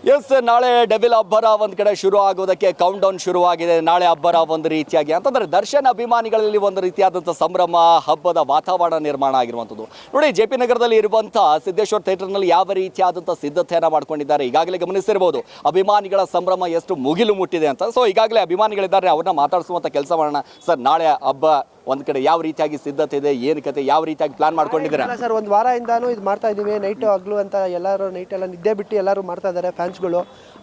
S, ನಾಳೆ devil ಅಬ್ಬರ ಒಂದು ಕಡೆ ಶುರು ಆಗೋದಕ್ಕೆ ಕೌಂಟ್ ಡೌನ್ ಶುರುವಾಗಿದೆ. ನಾಳೆ ಅಬ್ಬರ ಒಂದು ರೀತಿಯಾಗಿ ಅಂತಂದ್ರೆ ದರ್ಶನ್ ಅಭಿಮಾನಿಗಳಲ್ಲಿ ಒಂದು ರೀತಿಯಾದಂಥ ಸಂಭ್ರಮ, ಹಬ್ಬದ ವಾತಾವರಣ ನಿರ್ಮಾಣ ಆಗಿರುವಂಥದ್ದು. ನೋಡಿ, JP ನಗರದಲ್ಲಿ ಇರುವಂಥ ಸಿದ್ದೇಶ್ವರ ಥಿಯೇಟರ್ನಲ್ಲಿ ಯಾವ ರೀತಿಯಾದಂಥ ಸಿದ್ಧತೆಯನ್ನು ಮಾಡ್ಕೊಂಡಿದ್ದಾರೆ ಈಗಾಗಲೇ ಗಮನಿಸಿರ್ಬೋದು. ಅಭಿಮಾನಿಗಳ ಸಂಭ್ರಮ ಎಷ್ಟು ಮುಗಿಲು ಮುಟ್ಟಿದೆ ಅಂತ. ಸೊ ಈಗಾಗಲೇ ಅಭಿಮಾನಿಗಳಿದ್ದಾರೆ, ಅವ್ರನ್ನ ಮಾತಾಡಿಸುವಂಥ ಕೆಲಸ ಮಾಡೋಣ. ಸರ್, ನಾಳೆ ಹಬ್ಬ ಒಂದು ಕಡೆ ಯಾವ ರೀತಿಯಾಗಿ ಸಿದ್ಧತೆ ಇದೆ, ಏನು ಕತೆ, ಯಾವ ರೀತಿಯಾಗಿ ಪ್ಲಾನ್ ಮಾಡ್ಕೊಂಡಿದ್ದೀರಾ? ಸರ್, ಒಂದು ವಾರದಿಂದಾನು ಇದು ಮಾಡ್ತಾ ಇದ್ದೀವಿ. ನೈಟು ಹಗ್ಲು ಅಂತ ಎಲ್ಲರೂ ನೈಟ್ ಎಲ್ಲ ನಿದ್ದೆ ಬಿಟ್ಟು ಎಲ್ಲರೂ ಮಾಡ್ತಾ ಇದ್ದಾರೆ. ಫ್ಯಾನ್ಸ್ಗಳು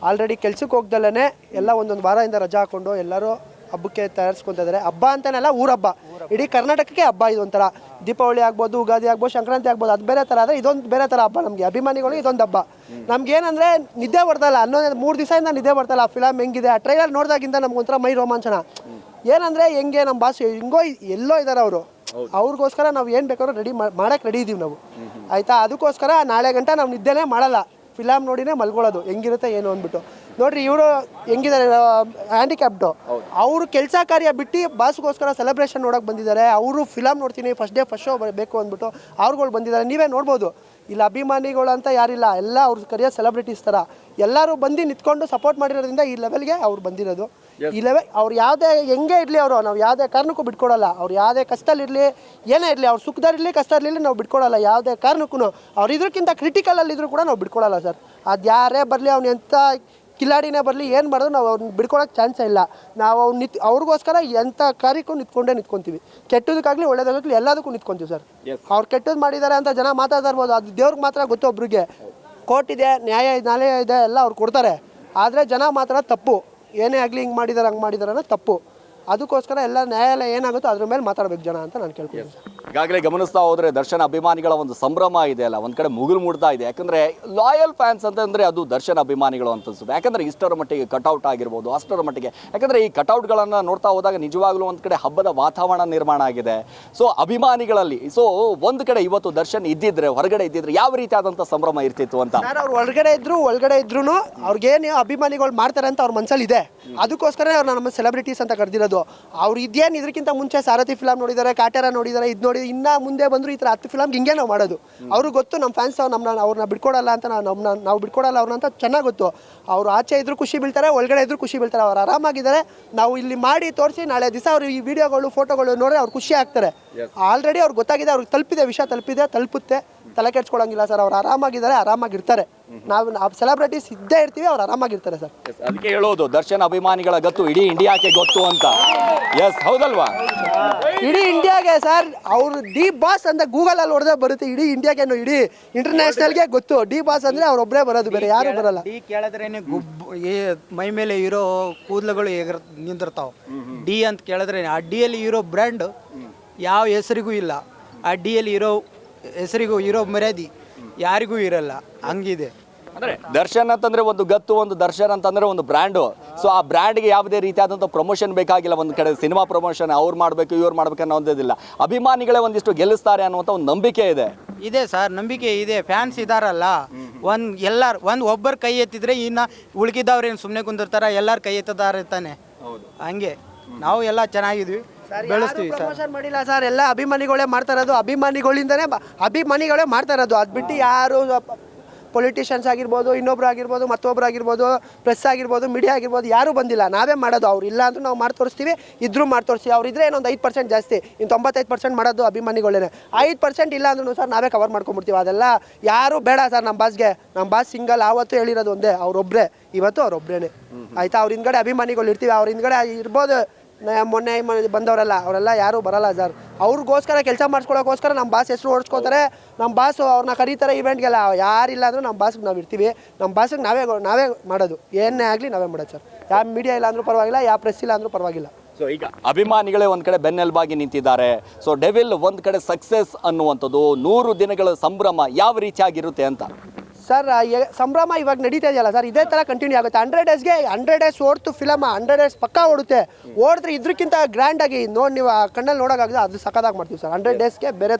ಆಲ್ರೆಡಿ ಕೆಲ್ಸಕ್ಕೆ ಹೋಗ್ದಲ್ಲೇ ಎಲ್ಲ ಒಂದೊಂದು ವಾರದಿಂದ ರಜಾ ಹಾಕೊಂಡು ಎಲ್ಲರೂ ಹಬ್ಬಕ್ಕೆ ತಯಾರಿಸ್ಕೊತಾ ಇದ್ದಾರೆ. ಹಬ್ಬ ಅಂತಾನೆಲ್ಲ ಊರಹಬ್ಬ, ಇಡೀ ಕರ್ನಾಟಕಕ್ಕೆ ಹಬ್ಬ. ಇದು ಒಂಥರ ದೀಪಾವಳಿ ಆಗ್ಬೋದು, ಯುಗಾದಿ ಆಗ್ಬೋದು, ಸಂಕ್ರಾಂತಿ ಆಗ್ಬೋದು, ಅದು ಬೇರೆ ಥರ. ಆದರೆ ಇದೊಂದು ಬೇರೆ ಥರ ಹಬ್ಬ. ನಮಗೆ ಅಭಿಮಾನಿಗಳು ಇದೊಂದು ಹಬ್ಬ. ನಮ್ಗೇನಂದರೆ ನಿದ್ದೆ ಬರ್ತಲ್ಲ, 3 ದಿವಸದಿಂದ ನಿದ್ದೆ ಬರ್ತಲ್ಲ. ಆ ಫಿಲಮ್ ಹೆಂಗಿದೆ, ಆ ಟ್ರೈಲರ್ ನೋಡಿದಾಗಿಂದ ನಮ್ಗೊಂಥರ ಮೈ ರೋಮಾಂಚನ. ಏನಂದರೆ ಹೆಂಗೆ ನಮ್ಮ ಬಾಸ್ ಹೆಂಗೋ ಎಲ್ಲೋ ಇದ್ದಾರೆ ಅವರು. ಅವ್ರಿಗೋಸ್ಕರ ನಾವು ಏನು ಬೇಕಾದ್ರೂ ಮಾಡೋಕ್ಕೆ ರೆಡಿ ಇದ್ದೀವಿ ನಾವು, ಆಯಿತಾ. ಅದಕ್ಕೋಸ್ಕರ ನಾಳೆ ಗಂಟೆ ನಾವು ನಿದ್ದೆನೇ ಮಾಡಲ್ಲ, ಫಿಲಮ್ ನೋಡಿನೇ ಮಲ್ಕೊಳ್ಳೋದು ಹೆಂಗಿರುತ್ತೆ ಏನು ಅಂದ್ಬಿಟ್ಟು. ನೋಡ್ರಿ, ಇವರು ಹೆಂಗಿದ್ದಾರೆ, ಹ್ಯಾಂಡಿಕ್ಯಾಪ್ಟು. ಅವರು ಕೆಲಸ ಕಾರ್ಯ ಬಿಟ್ಟು ಬಾಸ್ಗೋಸ್ಕರ ಸೆಲೆಬ್ರೇಷನ್ ನೋಡೋಕೆ ಬಂದಿದ್ದಾರೆ. ಅವರು ಫಿಲಮ್ ನೋಡ್ತೀನಿ, ಫಸ್ಟ್ ಶೋ ಬೇಕು ಅಂದ್ಬಿಟ್ಟು ಅವ್ರುಗಳು ಬಂದಿದ್ದಾರೆ. ನೀವೇ ನೋಡ್ಬೋದು, ಇಲ್ಲಿ ಅಭಿಮಾನಿಗಳು ಅಂತ ಯಾರಿಲ್ಲ, ಎಲ್ಲ ಅವ್ರ ಕರಿಯೋ ಸೆಲೆಬ್ರಿಟೀಸ್ ಥರ ಎಲ್ಲರೂ ಬಂದು ನಿಂತ್ಕೊಂಡು ಸಪೋರ್ಟ್ ಮಾಡಿರೋದ್ರಿಂದ ಈ ಲೆವೆಲ್ಗೆ ಅವ್ರು ಬಂದಿರೋದು. ಈ ಲೆವೆಲ್ ಅವ್ರು ಯಾವುದೇ ಹೆಂಗೆ ಇರಲಿ, ಅವರು ನಾವು ಯಾವುದೇ ಕಾರಣಕ್ಕೂ ಬಿಟ್ಕೊಡಲ್ಲ. ಅವ್ರು ಯಾವುದೇ ಕಷ್ಟದಲ್ಲಿರಲಿ, ಏನೇ ಇರಲಿ, ಅವ್ರು ಸುಖದಲ್ಲಿರಲಿ ಕಷ್ಟದಲ್ಲಿರಲಿ ನಾವು ಬಿಟ್ಕೊಡಲ್ಲ ಯಾವುದೇ ಕಾರಣಕ್ಕೂ. ಅವ್ರು ಇದಕ್ಕಿಂತ ಕ್ರಿಟಿಕಲಲ್ಲಿದ್ದರೂ ಕೂಡ ನಾವು ಬಿಟ್ಕೊಡಲ್ಲ ಸರ್. ಅದು ಯಾರೇ ಬರಲಿ, ಅವ್ನು ಎಂಥ ಕಿಲಾಡಿನೇ ಬರಲಿ, ಏನು ಮಾಡಿದ್ರು ನಾವು ಅವ್ರನ್ನ ಬಿಡ್ಕೊಳಕ್ಕೆ ಚಾನ್ಸೇ ಇಲ್ಲ. ನಾವು ಅವ್ರಿಗೋಸ್ಕರ ಎಂಥ ಕಾರ್ಯಕ್ಕೂ ನಿಂತ್ಕೊಂತೀವಿ. ಕೆಟ್ಟದಕ್ಕಾಗಲಿ ಒಳ್ಳೇದಾಗಲಿ ಎಲ್ಲದಕ್ಕೂ ನಿಂತ್ಕೊಂತೀವಿ ಸರ್. ಅವ್ರು ಕೆಟ್ಟದ್ದು ಮಾಡಿದ್ದಾರೆ ಅಂತ ಜನ ಮಾತಾಡ್ತಾ ಇರ್ಬೋದು, ಅದು ದೇವ್ರಿಗೆ ಮಾತ್ರ ಗೊತ್ತು. ಒಬ್ರಿಗೆ ಕೋರ್ಟ್ ಇದೆ, ನ್ಯಾಯಾಲಯ ಇದೆ, ಎಲ್ಲ ಅವ್ರು ಕೊಡ್ತಾರೆ. ಆದರೆ ಜನ ಮಾತ್ರ ತಪ್ಪು, ಏನೇ ಆಗಲಿ ಹಿಂಗೆ ಮಾಡಿದ್ದಾರೆ ಹಂಗೆ ಮಾಡಿದ್ದಾರೆ ಅನ್ನೋ ತಪ್ಪು. ಅದಕ್ಕೋಸ್ಕರ ಎಲ್ಲ ನ್ಯಾಯಾಲಯ ಏನಾಗುತ್ತೋ ಅದ್ರ ಮೇಲೆ ಮಾತಾಡಬೇಕು ಜನ ಅಂತ ನಾನು ಕೇಳ್ತೀನಿ. ಈಗಾಗಲೇ ಗಮನಿಸ್ತಾ ಹೋದರೆ ದರ್ಶನ್ ಅಭಿಮಾನಿಗಳ ಒಂದು ಸಂಭ್ರಮ ಇದೆ ಅಲ್ಲ, ಒಂದು ಕಡೆ ಮುಗಿಲು ಮುಡ್ತಾ ಇದೆ. ಯಾಕಂದರೆ ಲಾಯಲ್ ಫ್ಯಾನ್ಸ್ ಅಂತಂದರೆ ಅದು ದರ್ಶನ್ ಅಭಿಮಾನಿಗಳು ಅಂತ ಅನ್ಸುತ್ತೆ. ಯಾಕಂದರೆ ಇಷ್ಟರ ಮಟ್ಟಿಗೆ ಕಟೌಟ್ ಆಗಿರ್ಬೋದು, ಅಷ್ಟರ ಮಟ್ಟಿಗೆ. ಯಾಕಂದರೆ ಈ ಕಟೌಟ್ಗಳನ್ನು ನೋಡ್ತಾ ಹೋದಾಗ ನಿಜವಾಗ್ಲೂ ಒಂದು ಕಡೆ ಹಬ್ಬದ ವಾತಾವರಣ ನಿರ್ಮಾಣ ಆಗಿದೆ. ಸೊ ಅಭಿಮಾನಿಗಳಲ್ಲಿ ಒಂದು ಕಡೆ ಇವತ್ತು ದರ್ಶನ್ ಇದ್ದಿದ್ರೆ, ಹೊರಗಡೆ ಇದ್ದಿದ್ರೆ ಯಾವ ರೀತಿಯಾದಂಥ ಸಂಭ್ರಮ ಇರ್ತಿತ್ತು ಅಂತ. ಅವ್ರು ಒಳಗಡೆ ಇದ್ರು ಅವ್ರಿಗೇನು ಅಭಿಮಾನಿಗಳು ಮಾಡ್ತಾರೆ ಅಂತ ಅವ್ರ ಮನಸ್ಸಲ್ಲಿ ಇದೆ. ಅದಕ್ಕೋಸ್ಕರ ಅವ್ರು ನಮ್ಮ ಸೆಲೆಬ್ರಿಟೀಸ್ ಅಂತ ಕರೆದಿರೋದು. ಅವ್ರು ಇದೇನು ಇದಕ್ಕಿಂತ ಮುಂಚೆ ಸಾರಥಿ ಫಿಲಮ್ ನೋಡಿದ್ದಾರೆ, ಕಾಟೇರ ನೋಡಿದ್ದಾರೆ, ಇದು ನೋಡಿ ಇನ್ನ ಮುಂದೆ ಬಂದ್ರು ಈ ಥರ 10 ಫಿಲಮ್ ಹಿಂಗೆ ನಾವು ಮಾಡೋದು. ಅವ್ರಿಗೆ ಗೊತ್ತು ನಮ್ಮ ಫ್ಯಾನ್ಸ್ ಅವ್ರನ್ನ ಬಿಟ್ಕೊಡಲ್ಲ ಅಂತ, ನಾವು ಬಿಟ್ಕೊಡಲ್ಲ ಅವ್ರನ್ನ ಅಂತ ಚೆನ್ನಾಗಿ ಗೊತ್ತು. ಅವ್ರು ಆಚೆ ಇದ್ರು ಖುಷಿ ಬೀಳ್ತಾರೆ, ಒಳಗಡೆ ಇದ್ರು ಖುಷಿ ಬೀಳ್ತಾರೆ. ಅವ್ರು ಆರಾಮಾಗಿದ್ದಾರೆ. ನಾವು ಇಲ್ಲಿ ಮಾಡಿ ತೋರಿಸಿ ನಾಳೆ ದಿವಸ ಅವ್ರು ಈ ವಿಡಿಯೋಗಳು ಫೋಟೋಗಳು ನೋಡಿದ್ರೆ ಅವ್ರು ಖುಷಿ ಆಗ್ತಾರೆ. ಆಲ್ರೆಡಿ ಅವ್ರಿಗೆ ಗೊತ್ತಾಗಿದೆ, ಅವ್ರಿಗೆ ತಲುಪಿದೆ, ವಿಷಯ ತಲುಪುತ್ತೆ. ತಲೆ ಕೆಡ್ಸ್ಕೊಳಂಗಿಲ್ಲ ಸರ್. ಅವ್ರು ಆರಾಮಾಗಿದ್ದಾರೆ, ಆರಾಮಾಗಿರ್ತಾರೆ. ನಾವು ಸೆಲೆಬ್ರಿಟೀಸ್ ಇದ್ದೇ ಇರ್ತೀವಿ, ಅವ್ರು ಆರಾಮಾಗಿರ್ತಾರೆ ಸರ್. ಅದಕ್ಕೆ ಹೇಳೋದು ದರ್ಶನ್ ಅಭಿಮಾನಿಗಳ ಗೊತ್ತು ಇಡೀ ಇಂಡಿಯಾಕ್ಕೆ ಗೊತ್ತು ಅಂತ. ಎಸ್, ಹೌದಲ್ವಾ? ಇಡೀ ಇಂಡಿಯಾಗೆ ಸರ್, ಅವರು ಡಿ ಬಾಸ್ ಅಂತ ಗೂಗಲಲ್ಲಿ ಹೊಡೆದೇ ಬರುತ್ತೆ. ಇಡೀ ಇಂಡಿಯಾಗೆ, ಇಡೀ ಇಂಟರ್ನ್ಯಾಷನಲ್ಗೆ ಗೊತ್ತು. ಡಿ ಬಾಸ್ ಅಂದರೆ ಅವ್ರೊಬ್ಬರೇ ಬರೋದು, ಬೇರೆ ಯಾರು ಬರಲ್ಲ. ಡಿ ಕೇಳಿದ್ರೇನೆ ಮೈ ಮೇಲೆ ಇರೋ ಕೂದಲುಗಳು ನಿಂದಿರ್ತಾವೆ. ಡಿ ಅಂತ ಕೇಳಿದ್ರೆ ಆ ಡಿಯಲ್ಲಿ ಇರೋ ಬ್ರ್ಯಾಂಡ್ ಯಾವ ಹೆಸರಿಗೂ ಇಲ್ಲ. ಆ ಡಿಯಲ್ಲಿ ಇರೋ ಹೆಸರಿಗೂ ಇರೋ ಮರ್ಯಾದೆ ಯಾರಿಗೂ ಇರಲ್ಲ, ಹಂಗಿದೆ. ಅಂದರೆ ದರ್ಶನ್ ಅಂತಂದರೆ ಒಂದು ಗತ್ತು, ಒಂದು ದರ್ಶನ್ ಅಂತಂದರೆ ಒಂದು ಬ್ರ್ಯಾಂಡು. ಸೊ ಆ ಬ್ರ್ಯಾಂಡ್ಗೆ ಯಾವುದೇ ರೀತಿಯಾದಂಥ ಪ್ರಮೋಷನ್ ಬೇಕಾಗಿಲ್ಲ. ಒಂದು ಕಡೆ ಸಿನಿಮಾ ಪ್ರಮೋಷನ್ ಅವ್ರು ಮಾಡಬೇಕು, ಇವ್ರು ಮಾಡ್ಬೇಕು ಅನ್ನೋದಿಲ್ಲ. ಅಭಿಮಾನಿಗಳೇ ಒಂದಿಷ್ಟು ಗೆಲ್ಲಿಸ್ತಾರೆ ಅನ್ನುವಂಥ ಒಂದು ನಂಬಿಕೆ ಇದೆ ಸರ್, ನಂಬಿಕೆ ಇದೆ. ಫ್ಯಾನ್ಸ್ ಇದಾರಲ್ಲ, ಒಬ್ಬರು ಕೈ ಎತ್ತಿದ್ರೆ ಇನ್ನು ಉಳ್ಕಿದವ್ರೇನು ಸುಮ್ಮನೆ ಕುಂದಿರ್ತಾರ, ಎಲ್ಲರೂ ಕೈ ಎತ್ತದಾರ ತಾನೆ. ಹಂಗೆ ನಾವು ಎಲ್ಲ ಚೆನ್ನಾಗಿದ್ವಿ, ಬೆಳೆಸ್ತೀವಿ ಸರ್. ಪ್ರಮೋಷನ್ ಮಾಡಿಲ್ಲ ಸರ್, ಎಲ್ಲ ಅಭಿಮಾನಿಗಳೇ ಮಾಡ್ತಾ ಇರೋದು. ಅಭಿಮಾನಿಗಳೇ ಮಾಡ್ತಾ ಇರೋದು. ಅದು ಬಿಟ್ಟು ಯಾರು ಪೊಲಿಟಿಷಿಯನ್ಸ್ ಆಗಿರ್ಬೋದು, ಇನ್ನೊಬ್ರು ಆಗಿರ್ಬೋದು, ಮತ್ತೊಬ್ರು ಆಗಿರ್ಬೋದು, ಪ್ರೆಸ್ ಆಗಿರ್ಬೋದು, ಮೀಡಿಯಾ ಆಗಿರ್ಬೋದು, ಯಾರೂ ಬಂದಿಲ್ಲ. ನಾವೇ ಮಾಡೋದು. ಅವ್ರು ಇಲ್ಲ ಅಂದ್ರೂ ನಾವು ಮಾಡಿ ತೋರಿಸ್ತೀವಿ, ಇದ್ರೂ ಮಾಡಿ ತೋರಿಸ್ತೀವಿ. ಅವ್ರು ಇದ್ರೆ ಏನೊಂದು 5% ಜಾಸ್ತಿ, ಇನ್ನು 95% ಮಾಡೋದು ಅಭಿಮಾನಿಗಳೇ. 5% ಇಲ್ಲ ಅಂದ್ರೂ ಸರ್ ನಾವೇ ಕವರ್ ಮಾಡ್ಕೊಂಡ್ಬಿಡ್ತೀವಿ. ಅದೆಲ್ಲ ಯಾರೂ ಬೇಡ ಸರ್. ನಮ್ಮ ಬಾಸ್ ಸಿಂಗಲ್ ಆವತ್ತು ಹೇಳಿರೋದು ಒಂದೇ, ಅವರೊಬ್ಬರೇ. ಇವತ್ತು ಅವರೊಬ್ಬರೇ, ಆಯಿತಾ. ಅವ್ರ ಹಿಂದ್ಗಡೆ ಅಭಿಮಾನಿಗಳು ಇರ್ತೀವಿ. ಅವ್ರ ಹಿಂದ್ಗಡೆ ಇರ್ಬೋದು. ಮೊನ್ನೆ ಬಂದವರೆಲ್ಲ ಅವರೆಲ್ಲ ಯಾರೂ ಬರಲ್ಲ ಸರ್. ಅವ್ರಿಗೋಸ್ಕರ ಕೆಲಸ ಮಾಡಿಸ್ಕೊಳ್ಳೋಕ್ಕೋಸ್ಕರ ನಮ್ಮ ಬಾಸ್ ಹೆಸರು ಓಡಿಸ್ಕೋತಾರೆ. ನಮ್ಮ ಬಾಸು ಅವ್ರನ್ನ ಕರೀತಾರೆ ಇವೆಂಟ್ಗೆಲ್ಲ. ಯಾರಿಲ್ಲ ಅಂದರೂ ನಮ್ಮ ಬಾಸ್ಗೆ ನಾವು ಇರ್ತೀವಿ. ನಮ್ಮ ಬಾಸಿಗೆ ನಾವೇ ಮಾಡೋದು. ಏನೇ ಆಗಲಿ ನಾವೇ ಮಾಡೋದು ಸರ್. ಯಾವ ಮೀಡಿಯಾ ಇಲ್ಲ ಅಂದರೂ ಪರವಾಗಿಲ್ಲ, ಯಾವ ಪ್ರೆಸ್ ಇಲ್ಲ ಅಂದರೂ ಪರವಾಗಿಲ್ಲ. ಸೊ ಈಗ ಅಭಿಮಾನಿಗಳೇ ಒಂದು ಕಡೆ ಬೆನ್ನೆಲುಬಾಗಿ ನಿಂತಿದ್ದಾರೆ. ಸೊ ಡೆವಿಲ್ ಒಂದು ಕಡೆ ಸಕ್ಸಸ್ ಅನ್ನುವಂಥದ್ದು 100 ದಿನಗಳ ಸಂಭ್ರಮ ಯಾವ ರೀತಿಯಾಗಿರುತ್ತೆ ಅಂತ ಸರ್. ಸಂಭ್ರಮ ಇವಾಗ ನಡೀತಾ ಇದೆಯಲ್ಲ ಸರ್, ಇದೇ ಥರ ಕಂಟಿನ್ಯೂ ಆಗುತ್ತೆ. 100 ಡೇಸ್ಗೆ 100 ಡೇಸ್ ಓಡ್ತು ಫಿಲಮ್. 100 ಡೇಸ್ ಪಕ್ಕಾ ಓಡುತ್ತೆ. ಓಡಿದ್ರೆ ಇದಕ್ಕಿಂತ ಗ್ರ್ಯಾಂಡಾಗಿ ನೀವು ಕಣ್ಣಲ್ಲಿ ನೋಡೋಕ್ಕಾಗದೆ ಅದು ಸಕ್ಕದಾಗಿ ಮಾಡ್ತೀವಿ ಸರ್. 100 ಡೇಸ್ಗೆ ಬೇರೆ